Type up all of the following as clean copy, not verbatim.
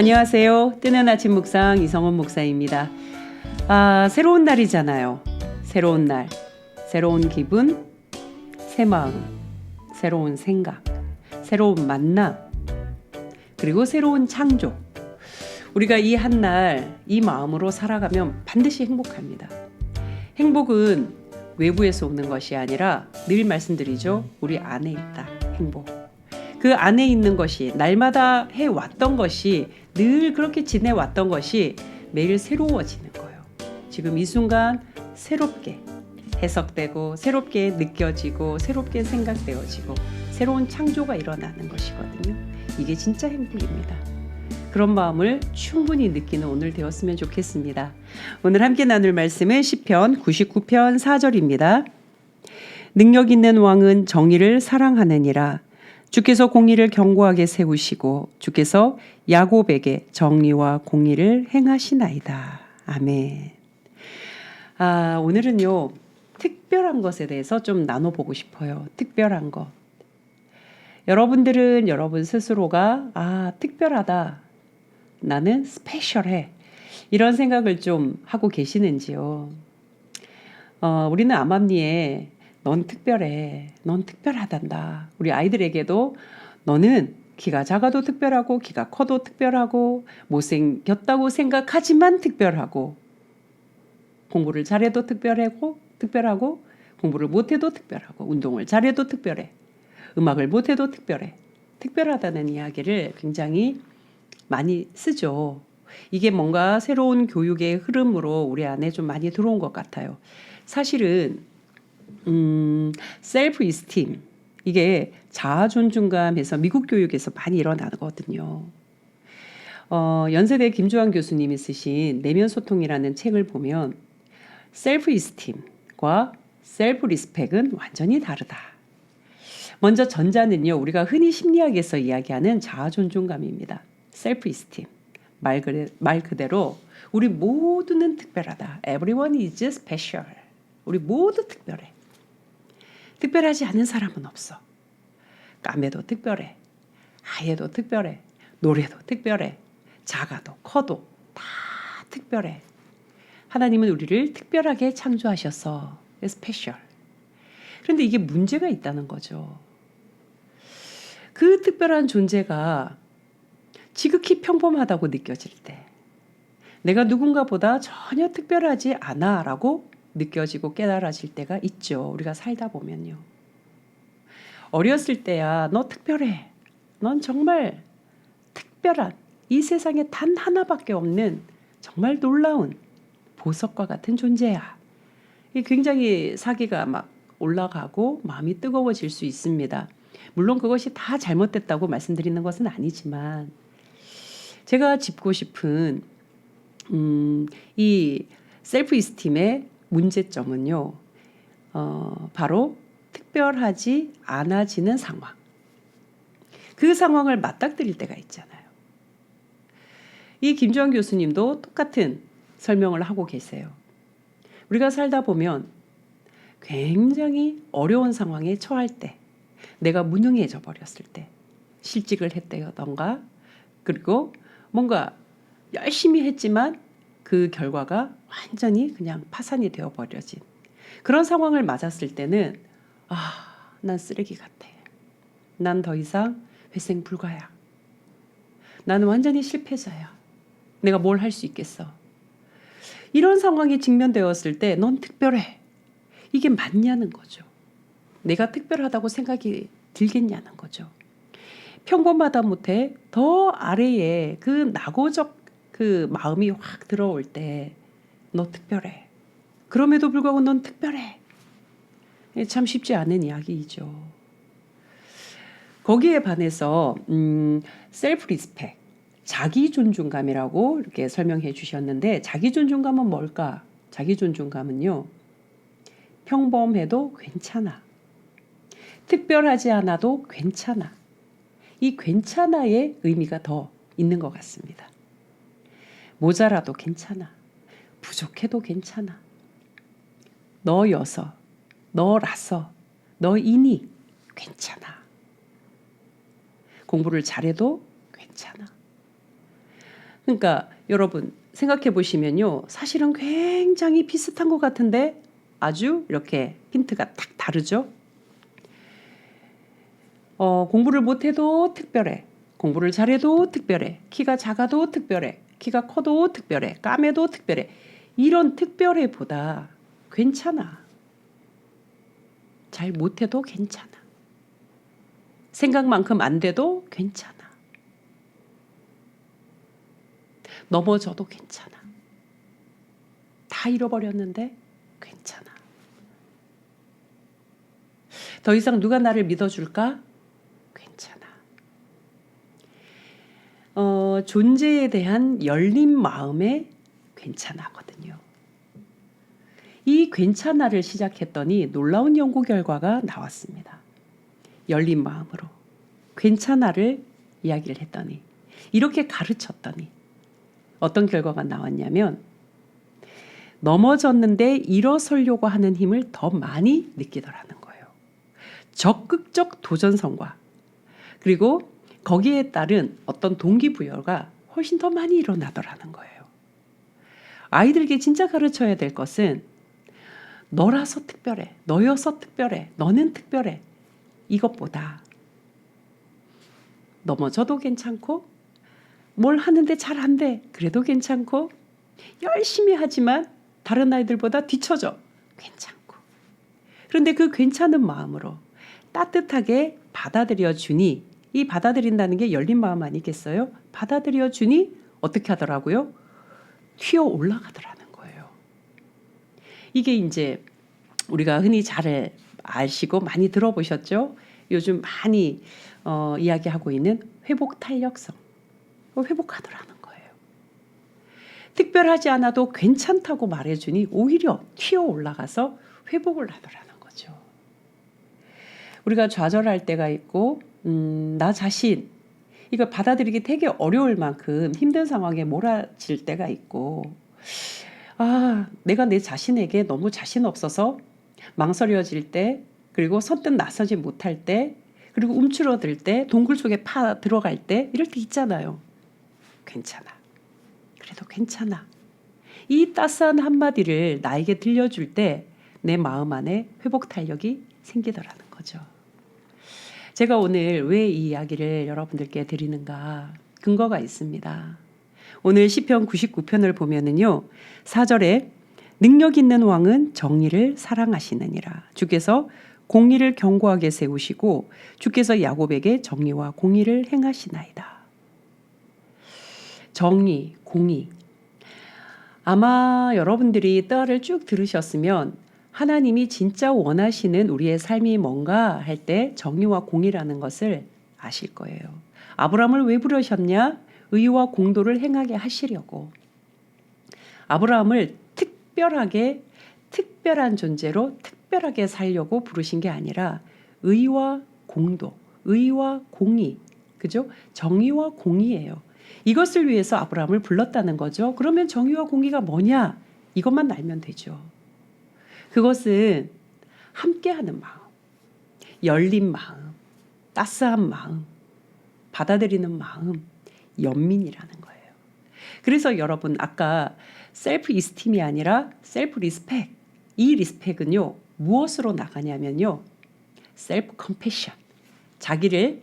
안녕하세요. 뜨는 아침 묵상 이성원 목사입니다. 새로운 날이잖아요. 새로운 날, 새로운 기분, 새 마음, 새로운 생각, 새로운 만남, 그리고 새로운 창조. 우리가 이 한 날, 이 마음으로 살아가면 반드시 행복합니다. 행복은 외부에서 오는 것이 아니라 늘 말씀드리죠. 우리 안에 있다. 행복. 그 안에 있는 것이 날마다 해왔던 것이 늘 그렇게 지내왔던 것이 매일 새로워지는 거예요. 지금 이 순간 새롭게 해석되고 새롭게 느껴지고 새롭게 생각되어지고 새로운 창조가 일어나는 것이거든요. 이게 진짜 행복입니다. 그런 마음을 충분히 느끼는 오늘 되었으면 좋겠습니다. 오늘 함께 나눌 말씀은 시편 99편 4절입니다. 능력 있는 왕은 정의를 사랑하느니라. 주께서 공의를 견고하게 세우시고 주께서 야곱에게 정의와 공의를 행하시나이다. 아멘. 오늘은요. 특별한 것에 대해서 좀 나눠보고 싶어요. 특별한 것. 여러분들은 여러분 스스로가 특별하다. 나는 스페셜해. 이런 생각을 좀 하고 계시는지요. 우리는 암암리에 넌 특별해. 넌 특별하단다. 우리 아이들에게도 너는 키가 작아도 특별하고 키가 커도 특별하고 못생겼다고 생각하지만 특별하고 공부를 잘해도 특별하고 공부를 못해도 특별하고 운동을 잘해도 특별해. 음악을 못해도 특별해. 특별하다는 이야기를 굉장히 많이 쓰죠. 이게 뭔가 새로운 교육의 흐름으로 우리 안에 좀 많이 들어온 것 같아요. 사실은 셀프 이스팀 이게 자아 존중감에서 미국 교육에서 많이 일어나거든요. 연세대 김주환 교수님이 쓰신 내면 소통이라는 책을 보면 셀프 이스팀과 셀프 리스펙은 완전히 다르다. 먼저 전자는요. 우리가 흔히 심리학에서 이야기하는 자아 존중감입니다. 셀프 이스팀. 말 그대로 우리 모두는 특별하다. Everyone is special. 우리 모두 특별해. 특별하지 않은 사람은 없어. 까매도 특별해. 하얘도 특별해. 노래도 특별해. 작아도 커도 다 특별해. 하나님은 우리를 특별하게 창조하셔서 스페셜. 그런데 이게 문제가 있다는 거죠. 그 특별한 존재가 지극히 평범하다고 느껴질 때 내가 누군가보다 전혀 특별하지 않아 라고 느껴지고 깨달아질 때가 있죠. 우리가 살다 보면요. 어렸을 때야 너 특별해. 넌 정말 특별한 이 세상에 단 하나밖에 없는 정말 놀라운 보석과 같은 존재야. 굉장히 사기가 막 올라가고 마음이 뜨거워질 수 있습니다. 물론 그것이 다 잘못됐다고 말씀드리는 것은 아니지만 제가 짚고 싶은 이 셀프 이스팀의 문제점은요. 바로 특별하지 않아지는 상황. 그 상황을 맞닥뜨릴 때가 있잖아요. 이 김주환 교수님도 똑같은 설명을 하고 계세요. 우리가 살다 보면 굉장히 어려운 상황에 처할 때 내가 무능해져 버렸을 때 실직을 했다던가 그리고 뭔가 열심히 했지만 그 결과가 완전히 그냥 파산이 되어버려진 그런 상황을 맞았을 때는 난 쓰레기 같아. 난 더 이상 회생 불가야. 나는 완전히 실패자야. 내가 뭘 할 수 있겠어. 이런 상황에 직면되었을 때 넌 특별해. 이게 맞냐는 거죠. 내가 특별하다고 생각이 들겠냐는 거죠. 평범하다 못해 더 아래에 그 낙오적 그 마음이 확 들어올 때 너 특별해. 그럼에도 불구하고 넌 특별해. 참 쉽지 않은 이야기이죠. 거기에 반해서 셀프 리스펙, 자기 존중감이라고 이렇게 설명해 주셨는데 자기 존중감은 뭘까? 자기 존중감은요. 평범해도 괜찮아. 특별하지 않아도 괜찮아. 이 괜찮아의 의미가 더 있는 것 같습니다. 모자라도 괜찮아. 부족해도 괜찮아. 너여서, 너라서, 너이니 괜찮아. 공부를 잘해도 괜찮아. 그러니까 여러분 생각해 보시면요. 사실은 굉장히 비슷한 것 같은데 아주 이렇게 힌트가 딱 다르죠. 공부를 못해도 특별해. 공부를 잘해도 특별해. 키가 작아도 특별해. 키가 커도 특별해. 까매도 특별해. 이런 특별해보다 괜찮아. 잘 못해도 괜찮아. 생각만큼 안 돼도 괜찮아. 넘어져도 괜찮아. 다 잃어버렸는데 괜찮아. 더 이상 누가 나를 믿어줄까? 괜찮아. 존재에 대한 열린 마음에 괜찮아거든요. 이 괜찮아를 시작했더니 놀라운 연구 결과가 나왔습니다. 열린 마음으로 괜찮아를 이야기를 했더니 이렇게 가르쳤더니 어떤 결과가 나왔냐면 넘어졌는데 일어서려고 하는 힘을 더 많이 느끼더라는 거예요. 적극적 도전성과 그리고 거기에 따른 어떤 동기부여가 훨씬 더 많이 일어나더라는 거예요. 아이들에게 진짜 가르쳐야 될 것은 너라서 특별해, 너여서 특별해, 너는 특별해. 이것보다 넘어져도 괜찮고 뭘 하는데 잘 안 돼. 그래도 괜찮고 열심히 하지만 다른 아이들보다 뒤처져. 괜찮고. 그런데 그 괜찮은 마음으로 따뜻하게 받아들여 주니 이 받아들인다는 게 열린 마음 아니겠어요? 받아들여 주니 어떻게 하더라고요? 튀어 올라가더라는 거예요. 이게 이제 우리가 흔히 잘 아시고 많이 들어보셨죠? 요즘 많이 이야기하고 있는 회복 탄력성. 회복하더라는 거예요. 특별하지 않아도 괜찮다고 말해주니 오히려 튀어 올라가서 회복을 하더라는 거죠. 우리가 좌절할 때가 있고 나 자신 이걸 받아들이기 되게 어려울 만큼 힘든 상황에 몰아칠 때가 있고 내가 내 자신에게 너무 자신 없어서 망설여질 때 그리고 선뜻 나서지 못할 때 그리고 움츠러들 때 동굴 속에 파 들어갈 때 이럴 때 있잖아요. 괜찮아. 그래도 괜찮아. 이 따스한 한마디를 나에게 들려줄 때 내 마음 안에 회복 탄력이 생기더라는 거죠. 제가 오늘 왜 이 이야기를 여러분들께 드리는가 근거가 있습니다. 오늘 시편 99편을 보면은요. 4절에 능력 있는 왕은 정의를 사랑하시느니라. 주께서 공의를 견고하게 세우시고 주께서 야곱에게 정의와 공의를 행하시나이다. 정의, 공의. 아마 여러분들이 뜨아를 쭉 들으셨으면 하나님이 진짜 원하시는 우리의 삶이 뭔가 할 때 정의와 공의라는 것을 아실 거예요. 아브라함을 왜 부르셨냐? 의와 공도를 행하게 하시려고. 아브라함을 특별하게 특별한 존재로 특별하게 살려고 부르신 게 아니라 의와 공도, 의와 공의, 그죠? 정의와 공의예요. 이것을 위해서 아브라함을 불렀다는 거죠. 그러면 정의와 공의가 뭐냐? 이것만 알면 되죠. 그것은 함께하는 마음, 열린 마음, 따스한 마음, 받아들이는 마음, 연민이라는 거예요. 그래서 여러분 아까 셀프 이스팀이 아니라 셀프 리스펙. 이 리스펙은요. 무엇으로 나가냐면요. 셀프 컴패션. 자기를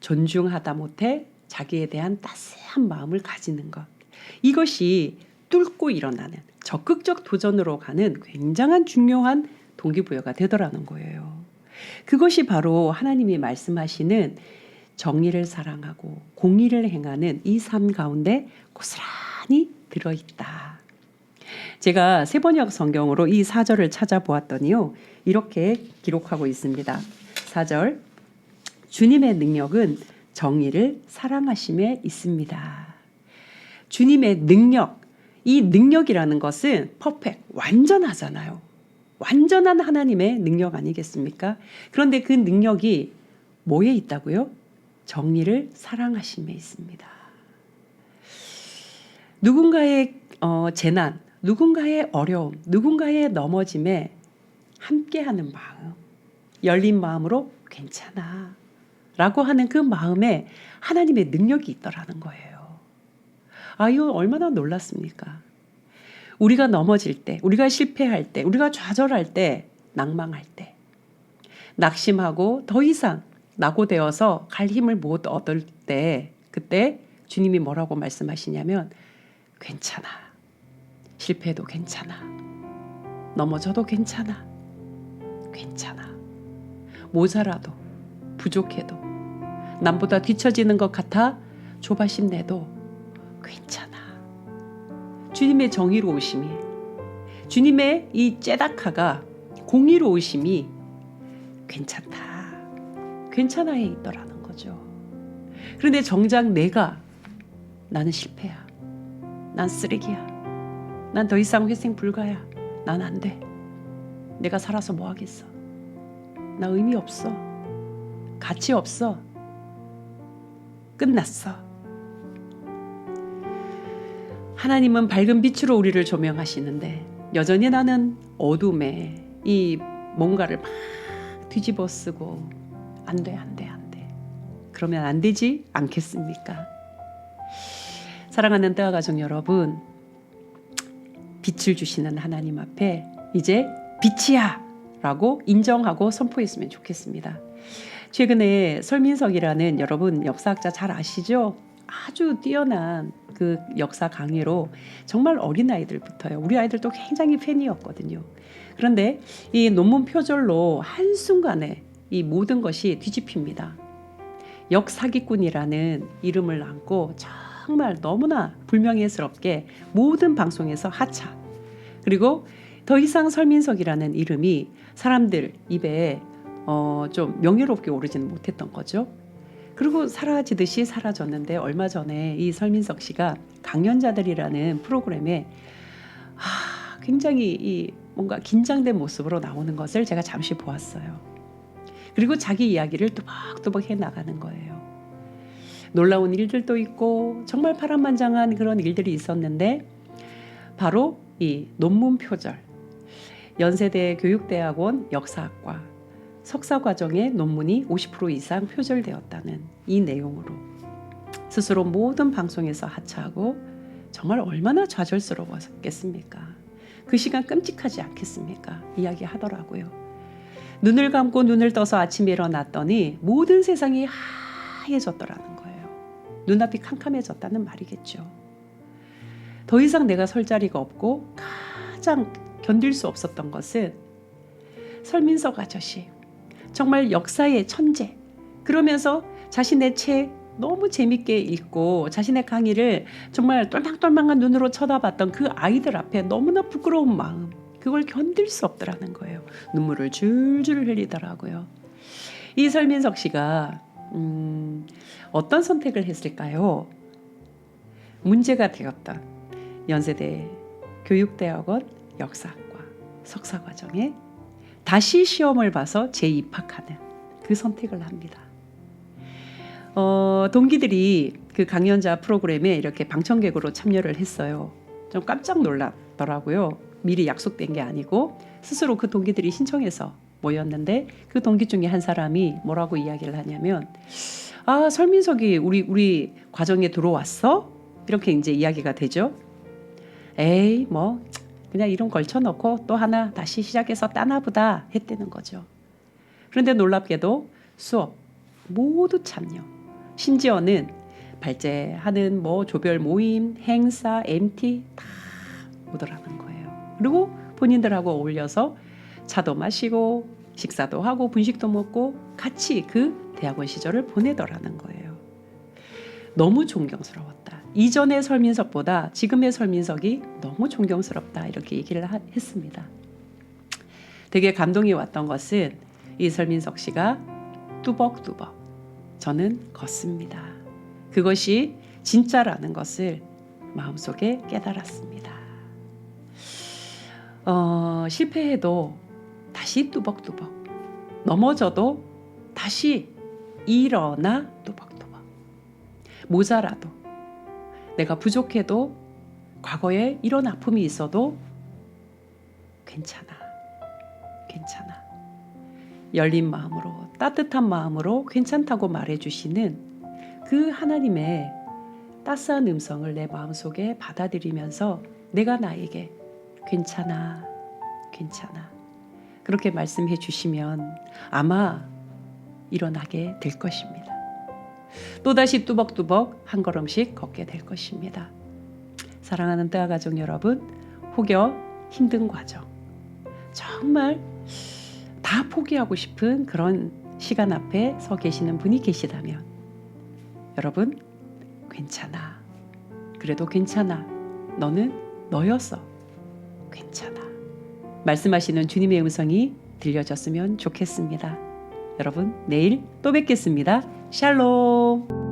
존중하다 못해 자기에 대한 따스한 마음을 가지는 것. 이것이 뚫고 일어나는 적극적 도전으로 가는 굉장한 중요한 동기부여가 되더라는 거예요. 그것이 바로 하나님이 말씀하시는 정의를 사랑하고 공의를 행하는 이 삶 가운데 고스란히 들어있다. 제가 세번역 성경으로 이 4절을 찾아보았더니요. 이렇게 기록하고 있습니다. 4절 주님의 능력은 정의를 사랑하심에 있습니다. 주님의 능력, 이 능력이라는 것은 퍼펙트, 완전하잖아요. 완전한 하나님의 능력 아니겠습니까? 그런데 그 능력이 뭐에 있다고요? 정의를 사랑하심에 있습니다. 누군가의 재난, 누군가의 어려움, 누군가의 넘어짐에 함께하는 마음, 열린 마음으로 괜찮아 라고 하는 그 마음에 하나님의 능력이 있더라는 거예요. 이거 얼마나 놀랐습니까? 우리가 넘어질 때, 우리가 실패할 때, 우리가 좌절할 때, 낭망할 때, 낙심하고 더 이상 낙오되어서 갈 힘을 못 얻을 때, 그때 주님이 뭐라고 말씀하시냐면 괜찮아. 실패해도 괜찮아. 넘어져도 괜찮아. 괜찮아. 모자라도 부족해도 남보다 뒤처지는 것 같아 조바심 내도 괜찮아. 주님의 정의로우심이, 주님의 이 째다카가 공의로우심이 괜찮다. 괜찮아에 있더라는 거죠. 그런데 정작 나는 실패야. 난 쓰레기야. 난 더 이상 회생 불가야. 난 안 돼. 내가 살아서 뭐 하겠어. 나 의미 없어. 가치 없어. 끝났어. 하나님은 밝은 빛으로 우리를 조명하시는데 여전히 나는 어둠에 이 뭔가를 막 뒤집어 쓰고 안 돼. 그러면 안 되지 않겠습니까? 사랑하는 뜨아 가족 여러분, 빛을 주시는 하나님 앞에 이제 빛이야 라고 인정하고 선포했으면 좋겠습니다. 최근에 설민석이라는 여러분 역사학자 잘 아시죠? 아주 뛰어난 그 역사 강의로 정말 어린아이들부터요. 우리 아이들도 굉장히 팬이었거든요. 그런데 이 논문 표절로 한순간에 이 모든 것이 뒤집힙니다. 역사기꾼이라는 이름을 안고 정말 너무나 불명예스럽게 모든 방송에서 하차. 그리고 더 이상 설민석이라는 이름이 사람들 입에 좀 명예롭게 오르지는 못했던 거죠. 그리고 사라지듯이 사라졌는데 얼마 전에 이 설민석 씨가 강연자들이라는 프로그램에 굉장히 이 뭔가 긴장된 모습으로 나오는 것을 제가 잠시 보았어요. 그리고 자기 이야기를 또박또박 해나가는 거예요. 놀라운 일들도 있고 정말 파란만장한 그런 일들이 있었는데 바로 이 논문 표절, 연세대 교육대학원 역사학과 석사과정의 논문이 50% 이상 표절되었다는 이 내용으로 스스로 모든 방송에서 하차하고 정말 얼마나 좌절스러웠겠습니까? 그 시간 끔찍하지 않겠습니까? 이야기하더라고요. 눈을 감고 눈을 떠서 아침에 일어났더니 모든 세상이 하얘졌더라는 거예요. 눈앞이 캄캄해졌다는 말이겠죠. 더 이상 내가 설 자리가 없고 가장 견딜 수 없었던 것은 설민석 아저씨, 정말 역사의 천재, 그러면서 자신의 책 너무 재밌게 읽고 자신의 강의를 정말 똘망똘망한 눈으로 쳐다봤던 그 아이들 앞에 너무나 부끄러운 마음, 그걸 견딜 수 없더라는 거예요. 눈물을 줄줄 흘리더라고요. 이 설민석 씨가 어떤 선택을 했을까요? 문제가 되었던 연세대 교육대학원 역사학과 석사과정에 다시 시험을 봐서 재입학하는 그 선택을 합니다. 동기들이 그 강연자 프로그램에 이렇게 방청객으로 참여를 했어요. 좀 깜짝 놀랐더라고요. 미리 약속된 게 아니고 스스로 그 동기들이 신청해서 모였는데 그 동기 중에 한 사람이 뭐라고 이야기를 하냐면 설민석이 우리 과정에 들어왔어? 이렇게 이제 이야기가 되죠. 에이 뭐 그냥 이름 걸쳐놓고 또 하나 다시 시작해서 따나 보다 했다는 거죠. 그런데 놀랍게도 수업 모두 참여. 심지어는 발제하는 조별 모임, 행사, MT 다 오더라는 거예요. 그리고 본인들하고 어울려서 차도 마시고 식사도 하고 분식도 먹고 같이 그 대학원 시절을 보내더라는 거예요. 너무 존경스러웠다. 이전의 설민석보다 지금의 설민석이 너무 존경스럽다. 이렇게 얘기를 했습니다. 되게 감동이 왔던 것은 이 설민석 씨가 뚜벅뚜벅 저는 걷습니다. 그것이 진짜라는 것을 마음속에 깨달았습니다. 실패해도 다시 뚜벅뚜벅, 넘어져도 다시 일어나 뚜벅뚜벅, 모자라도 내가 부족해도 과거에 이런 아픔이 있어도 괜찮아. 열린 마음으로 따뜻한 마음으로 괜찮다고 말해주시는 그 하나님의 따스한 음성을 내 마음속에 받아들이면서 내가 나에게 괜찮아, 괜찮아 그렇게 말씀해 주시면 아마 일어나게 될 것입니다. 또다시 뚜벅뚜벅 한 걸음씩 걷게 될 것입니다. 사랑하는 뜨아 가족 여러분, 혹여 힘든 과정, 정말 다 포기하고 싶은 그런 시간 앞에 서 계시는 분이 계시다면 여러분, 괜찮아. 그래도 괜찮아. 너는 너였어. 괜찮아. 말씀하시는 주님의 음성이 들려졌으면 좋겠습니다. 여러분, 내일 또 뵙겠습니다. 샬롬.